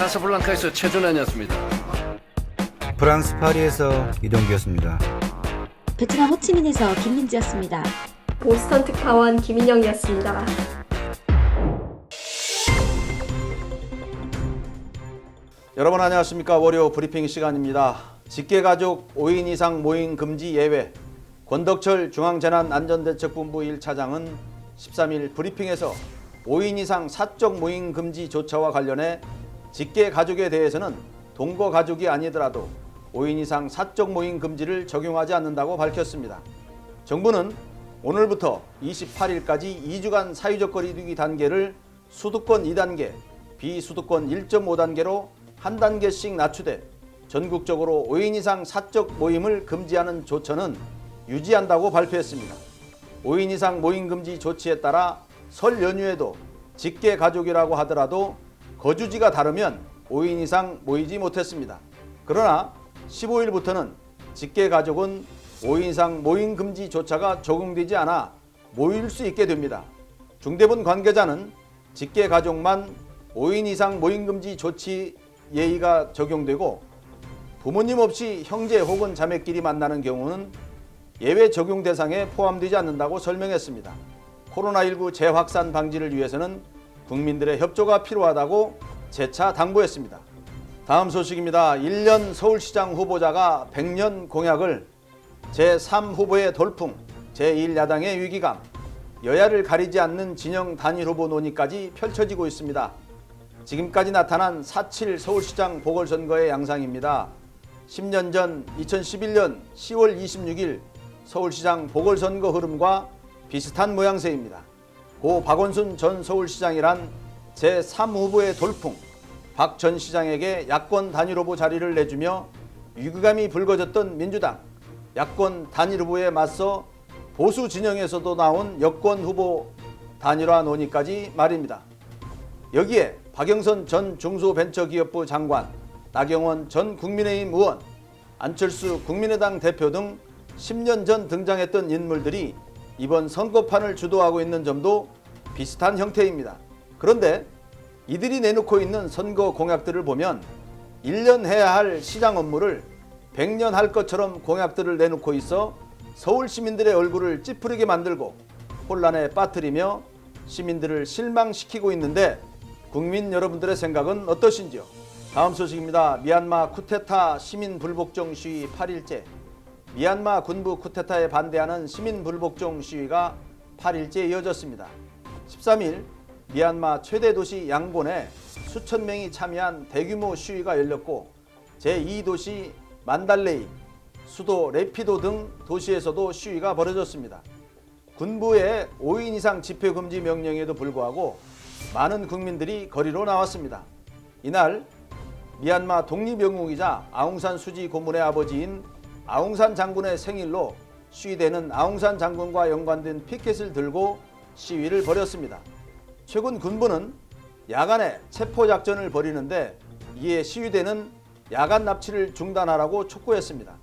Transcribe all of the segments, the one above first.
카사블랑카에서 최준환이었습니다. 프랑스 파리에서 이동기였습니다. 베트남 호치민에서 김민지였습니다. 보스턴 특파원 김인영이었습니다. 여러분 안녕하십니까. 월요 브리핑 시간입니다. 직계가족 5인 이상 모임 금지 예외. 권덕철 중앙재난안전대책본부 1차장은 13일 브리핑에서 5인 이상 사적 모임 금지 조처와 관련해 직계가족에 대해서는 동거가족이 아니더라도 5인 이상 사적 모임 금지를 적용하지 않는다고 밝혔습니다. 정부는 오늘부터 28일까지 2주간 사회적 거리두기 단계를 수도권 2단계, 비수도권 1.5단계로 한 단계씩 낮추되 전국적으로 5인 이상 사적 모임을 금지하는 조처는 유지한다고 발표했습니다. 5인 이상 모임 금지 조치에 따라 설 연휴에도 직계가족이라고 하더라도 거주지가 다르면 5인 이상 모이지 못했습니다. 그러나 15일부터는 직계가족은 5인 이상 모임 금지 조차가 적용되지 않아 모일 수 있게 됩니다. 중대본 관계자는 직계가족만 5인 이상 모임 금지 조치 예의가 적용되고 부모님 없이 형제 혹은 자매끼리 만나는 경우는 예외 적용 대상에 포함되지 않는다고 설명했습니다. 코로나19 재확산 방지를 위해서는 국민들의 협조가 필요하다고 재차 당부했습니다. 다음 소식입니다. 1년 서울시장 후보자가 100년 공약을 제3후보의 돌풍, 제1야당의 위기감, 여야를 가리지 않는 진영 단일 후보 논의까지 펼쳐지고 있습니다. 지금까지 나타난 4.7 서울시장 보궐선거의 양상입니다. 10년 전 2011년 10월 26일 서울시장 보궐선거 흐름과 비슷한 모양새입니다. 고 박원순 전 서울시장이란 제3후보의 돌풍, 박 전 시장에게 야권 단일 후보 자리를 내주며 위기감이 불거졌던 민주당, 야권 단일 후보에 맞서 보수 진영에서도 나온 여권 후보 단일화 논의까지 말입니다. 여기에 박영선 전 중소벤처기업부 장관, 나경원 전 국민의힘 의원, 안철수 국민의당 대표 등 10년 전 등장했던 인물들이 이번 선거판을 주도하고 있는 점도 비슷한 형태입니다. 그런데 이들이 내놓고 있는 선거 공약들을 보면 1년 해야 할 시장 업무를 100년 할 것처럼 공약들을 내놓고 있어 서울 시민들의 얼굴을 찌푸리게 만들고 혼란에 빠뜨리며 시민들을 실망시키고 있는데 국민 여러분들의 생각은 어떠신지요? 다음 소식입니다. 미얀마 쿠데타 시민 불복종 시위 8일째. 미얀마 군부 쿠데타에 반대하는 시민 불복종 시위가 8일째 이어졌습니다. 13일 미얀마 최대 도시 양곤에 수천 명이 참여한 대규모 시위가 열렸고 제2도시 만달레이, 수도 레피도 등 도시에서도 시위가 벌어졌습니다. 군부의 5인 이상 집회 금지 명령에도 불구하고 많은 국민들이 거리로 나왔습니다. 이날 미얀마 독립영웅이자 아웅산 수지 고문의 아버지인 아웅산 장군의 생일로 시위대는 아웅산 장군과 연관된 피켓을 들고 시위를 벌였습니다. 최근 군부는 야간에 체포작전을 벌이는데 이에 시위대는 야간 납치를 중단하라고 촉구했습니다.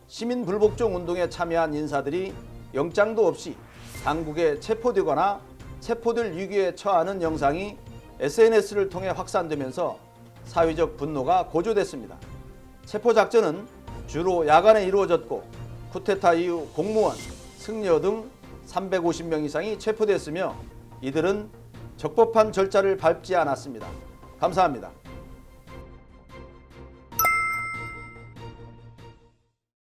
시민 불복종 운동에 참여한 인사들이 영장도 없이 당국에 체포되거나 체포될 위기에 처하는 영상이 SNS를 통해 확산되면서 사회적 분노가 고조됐습니다. 체포작전은 주로 야간에 이루어졌고 쿠데타 이후 공무원, 승려 등 350명 이상이 체포됐으며 이들은 적법한 절차를 밟지 않았습니다. 감사합니다.